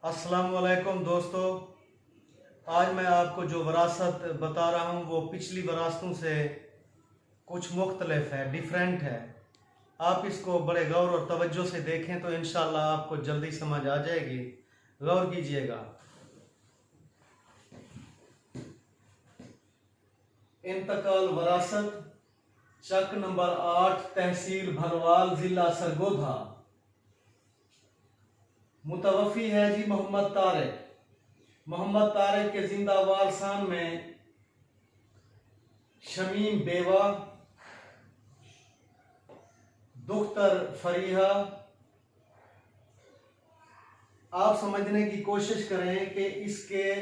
अस्सलाम वालेकुम दोस्तों। आज मैं आपको जो विरासत बता रहा हूँ वो पिछली विरासतों से कुछ मुख्तलिफ है, डिफरेंट है। आप इसको बड़े गौर और तवज्जो से देखें तो इंशाल्लाह आपको जल्दी समझ आ जाएगी। गौर कीजिएगा। इंतकाल विरासत, चक नंबर 8, तहसील भरवाल, जिला सरगोधा। मुतवफ़ी है जी मोहम्मद तारिक। मोहम्मद तारिक के जिंदा वारसान में शमीम बेवा, दुख्तर फरीहा। आप समझने की कोशिश करें कि इसके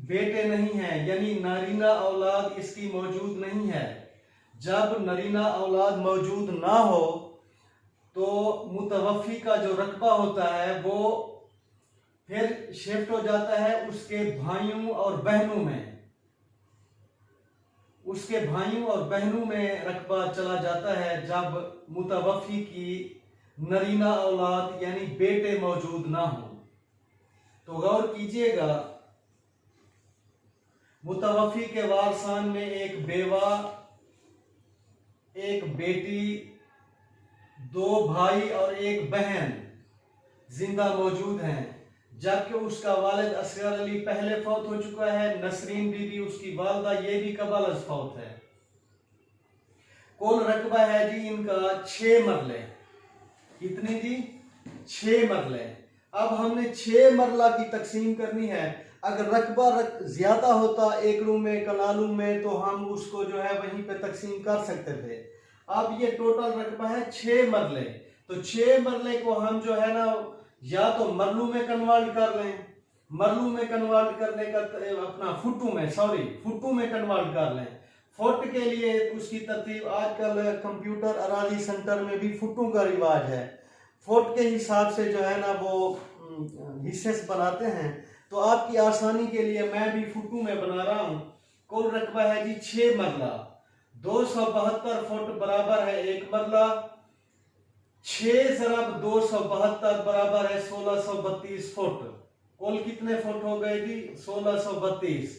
बेटे नहीं हैं, यानी नारीना औलाद इसकी मौजूद नहीं है। जब नरीना औलाद मौजूद ना हो तो मुतवफ़ी का जो रकबा होता है वो फिर शिफ्ट हो जाता है उसके भाइयों और बहनों में। उसके भाइयों और बहनों में रकबा चला जाता है जब मुतवफ़ी की नरीना औलाद यानी बेटे मौजूद ना हो। तो गौर कीजिएगा, मुतवफ़ी के वारसान में एक बेवा, एक बेटी, 2 भाई और एक बहन जिंदा मौजूद हैं, जबकि उसका वालिद असगर अली पहले फौत हो चुका है। नसरीन बीबी उसकी वालदा, ये भी कबल अज फौत है। कुल रकबा है जी इनका 6 मरले। कितनी जी? 6 मरले। अब हमने 6 मरला की तकसीम करनी है। अगर रकबा ज्यादा होता एक रूम में, कनालू में, तो हम उसको जो है वहीं पे तकसीम कर सकते थे। अब ये टोटल रकबा है 6 मरले। तो 6 मरले को हम जो है ना या तो मरलू में कन्वर्ट कर लें, मरलू में कन्वर्ट करने का अपना फुटू में कन्वर्ट कर लें। फुट के लिए उसकी तरतीब आजकल कंप्यूटर अराजी सेंटर में भी फुटू का रिवाज है। फुट के हिसाब से जो है ना वो हिस्से बनाते हैं। तो आपकी आसानी के लिए मैं भी फुटू में बना रहा हूँ। कुल रकबा है जी 6 मरला। 272 फुट बराबर है 1 मरला। 6 ज़रब 272 बराबर है 1632 फुट। कुल कितने फुट हो गए जी? 1632।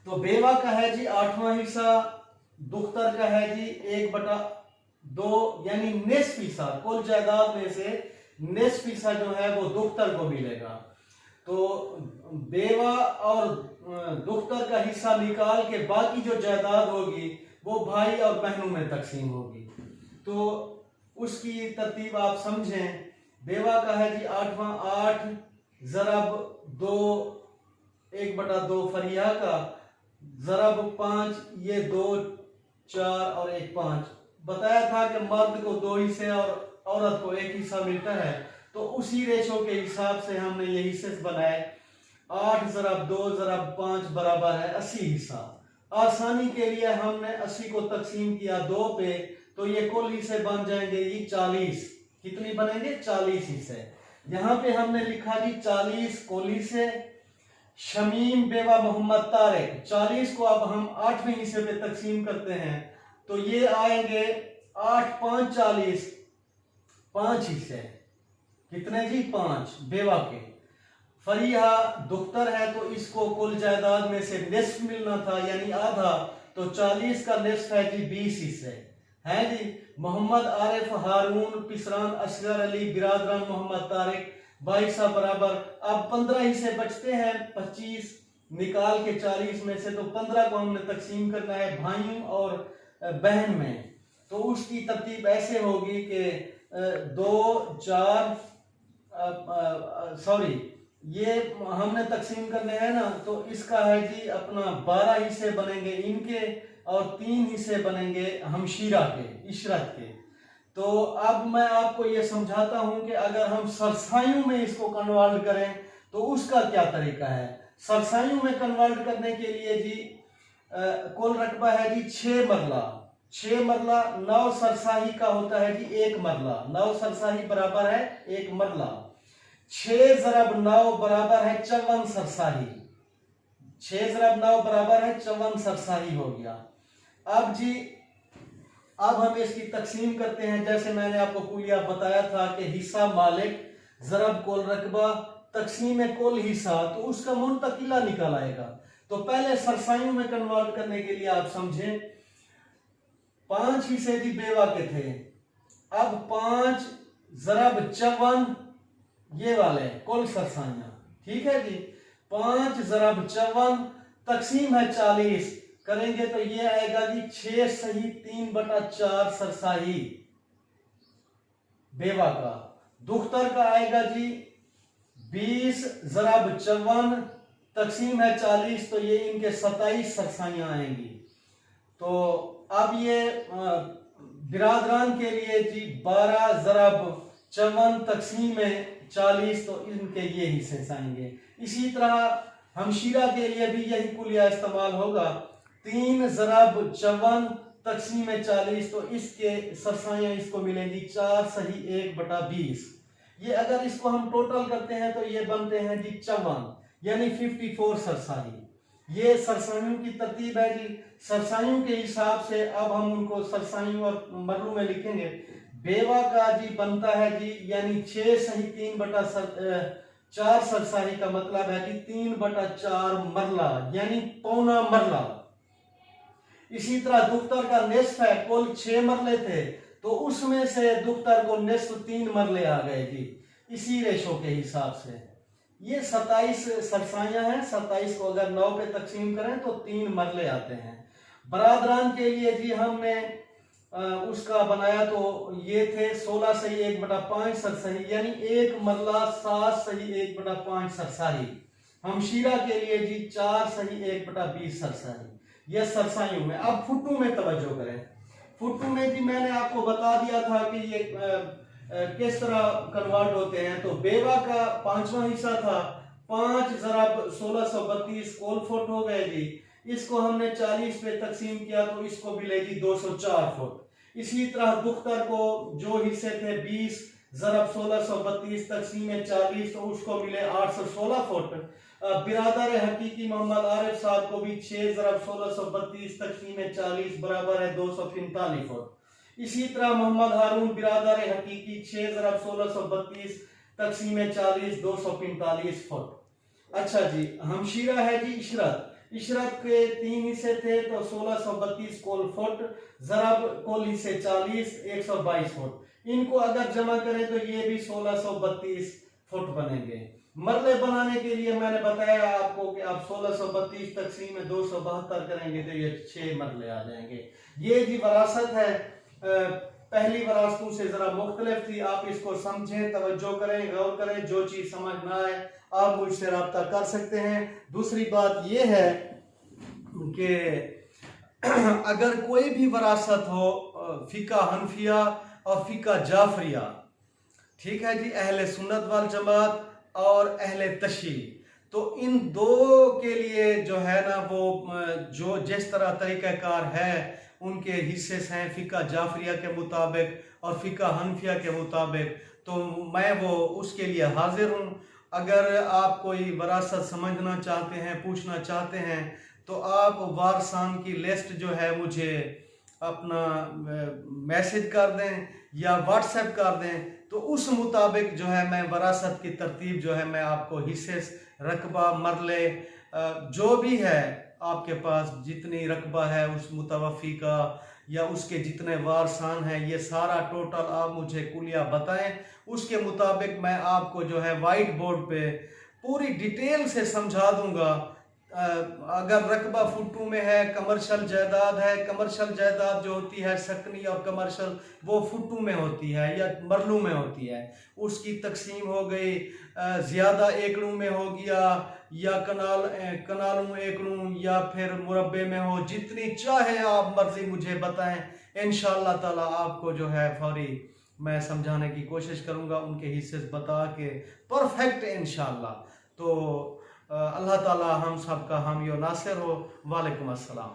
तो बेवा का है जी 8वां हिस्सा, दुख्तर का है जी 1/2 यानी निस्फ हिस्सा। कुल जायदाद में से निस्फ हिस्सा जो है वो दुख्तर को मिलेगा। तो बेवा और दुख्तर का हिस्सा निकाल के बाकी जो जायदाद होगी वो भाई और बहनों में तकसीम होगी। तो उसकी तरतीब आप समझें। बेवा का है जी 8वां, 8 ज़रब 2 1/2 फरिया का ज़रब 5, ये 2 4 और 1 5। बताया था कि मर्द को 2 हिस्से और औरत को 1 हिस्सा मिलता है। तो उसी रेशो के हिसाब से हमने ये हिस्से बनाए। 8 ज़रब 2 ज़रब 5 बराबर है 80 हिस्सा। आसानी के लिए हमने 80 को तकसीम किया 2 पे, तो ये कुल हिस्से बन जाएंगे ये 40। कितनी बनेंगे? 40 हिस्से। यहां पे हमने लिखा जी 40 कुल हिस्से। शमीम बेवा मोहम्मद तारिक 40 को अब हम 8वें हिस्से पे तकसीम करते हैं तो ये आएंगे 8 5 40, 5 हिस्से। कितने जी? 5 बेवा के। फरीहा दुख्तर है तो इसको कुल जायदाद में से निस्फ मिलना था यानी आधा। तो 40 का निस्फ है जी 20 हिस्से हैं जी। मोहम्मद आरिफ हारून पिसरान असगर अली बिरादरान मोहम्मद तारिक 22 बराबर। अब 15 हिस्से बचते हैं। 25 निकाल के 40 में से तो 15 को हमने तकसीम करना है भाइयों और बहन में। तो उसकी तरतीब ऐसे होगी कि 2 4 ये हमने तकसीम करने हैं ना, तो इसका है जी अपना 12 हिस्से बनेंगे इनके और 3 हिस्से बनेंगे हमशीरा के, इशरत के। तो अब मैं आपको ये समझाता हूं कि अगर हम सरसाइयों में इसको कन्वर्ट करें तो उसका क्या तरीका है। सरसाइयों में कन्वर्ट करने के लिए जी कुल रकबा है जी 6 मरला। 6 मरला 9 सरसाही का होता है जी 1 मरला। 9 सरसाही बराबर है 1 मरला। 6 ज़रब 9 बराबर है 54 सरसाही। 6 ज़रब 9 बराबर है 54 सरसाही हो गया। अब जी अब हम इसकी तकसीम करते हैं। जैसे मैंने आपको कुलिया बताया था कि हिस्सा मालिक ज़रब कुल रकबा तकसीम कुल हिस्सा, तो उसका मुंतकिला निकल आएगा। तो पहले सरसाइयों में कन्वर्ट करने के लिए आप समझें, 5 हिस्से जी बेवा के थे, अब 5 ज़रब 54 ये वाले कुल सरसाइयां, ठीक है जी। 5 ज़रब 54 तकसीम है 40 करेंगे तो ये आएगा जी 6 सही 3/4 सरसाही बेवा का। दुख्तर का आएगा जी 20 ज़रब 54 तकसीम है 40, तो ये इनके 27 सरसाइयां आएंगी। तो अब ये बिरादरान के लिए जी 12 ज़रब 54 तकसीम है 40, तो इनके ये हिस्से आएंगे। इसी तरह हमशीरा के लिए भी यही कुलिया इस्तेमाल होगा, 3 ज़रब 54 तकसीम 40, तो इसके सरसाइयां इसको मिलेंगी 4 सही 1/20। ये अगर इसको हम टोटल करते हैं तो ये बनते हैं जी 54 यानी 54 सरसाई। ये सरसाइयों की तरतीब है जी। सरसाइयों के हिसाब से अब हम उनको सरसाइयों और मरलू में लिखेंगे। बेवा का जी बनता है जी यानी 6 सही 3/4 सरसाही का मतलब है कि 3/4 मरला यानी पौना मरला। इसी तरह दुख्तर का निस्फ है, कुल 6 मरले थे तो उसमें से दुख्तर को निस्फ 3 मरले आ गए जी, इसी रेशो के हिसाब से। ये 27 सरसाइयां हैं, 27 को अगर 9 पे तकसीम करें तो 3 मरले आते हैं। बरादरान के लिए जी हमने उसका बनाया तो ये थे 16 सही 1/5 सरसाही यानी 1 मरला 7 सही 1/5 सरसाही। हमशीरा के लिए जी 4 सही 1/20 सरसाही। यह सरसाइयों में। अब फुट्टू में तवज्जो करें। फुट्टू में जी मैंने आपको बता दिया था कि ये किस तरह कन्वर्ट होते हैं। तो बेवा का 5वां हिस्सा था 5 ज़रब 1632 कोल फुट हो गए जी। इसको हमने 40 पे तकसीम किया तो इसको मिलेगी 204 फुट। इसी तरह दुख्तर को जो हिस्से थे 20 ज़रब 1632 तकसीम 40 तो उसको मिले 816 फुट। बिरादर हकीकी मोहम्मद आरिफ साहब को भी 6 ज़रब 1632 तकसीम 40 बराबर है 245 फुट। इसी तरह मोहम्मद हारून बिरादर हकीकी 6 ज़रब 1632 तकसीम 40 245 फुट। अच्छा जी, हमशीरा है जी इशरत। इशरत के 3 हिस्से थे तो 1632 कोल फुट, ज़रब कोल हिस्से 40 122 फुट। इनको अगर जमा करें तो ये भी 1632 फुट बनेंगे। मरले बनाने के लिए मैंने बताया आपको कि आप 1632 तकसीम में 272 करेंगे तो ये 6 मरले आ जाएंगे। ये जी वरासत है, पहली वरासतों से जरा मुख्तलिफ थी। आप इसको समझें, तवज्जो करें, गौर करें। जो चीज समझ ना आए आप मुझसे रब्ता कर सकते हैं। दूसरी बात यह है कि अगर कोई भी वरासत हो फिका हनफिया और फिका जाफरिया, ठीक है जी, अहले सुन्नत वाल जमात और अहले तशी, तो इन दो के लिए जो है ना वो जो जिस तरह तरीक़ाकार है उनके हिस्से हैं फ़िका जाफरिया के मुताबिक और फ़िका हनफिया के मुताबिक, तो मैं वो उसके लिए हाजिर हूँ। अगर आप कोई वरासत समझना चाहते हैं, पूछना चाहते हैं, तो आप वारसान की लिस्ट जो है मुझे अपना मैसेज कर दें या व्हाट्सएप कर दें, तो उस मुताबिक जो है मैं वरासत की तरतीब जो है मैं आपको हिस्से रकबा मरले जो भी है आपके पास जितनी रकबा है उस मुतवफ़ी का या उसके जितने वारसान हैं, ये सारा टोटल आप मुझे कुलिया बताएं। उसके मुताबिक मैं आपको जो है वाइट बोर्ड पे पूरी डिटेल से समझा दूंगा। अगर रकबा फुट्टू में है, कमर्शियल जायदाद है, कमर्शियल जायदाद जो होती है सकनी और कमर्शियल वो फुट्टू में होती है या मरलू में होती है, उसकी तकसीम हो गई ज़्यादा एकड़ों में हो गया या कनालों एकड़ों या फिर मुरब्बे में हो, जितनी चाहे आप मर्जी मुझे बताएं। इंशाअल्लाह ताला आपको जो है फौरी मैं समझाने की कोशिश करूंगा, उनके हिस्से बता के परफेक्ट इंशाअल्लाह। तो अल्लाह ताला हम सब का हामी और नासिर हो। वालेकुम अस्सलाम।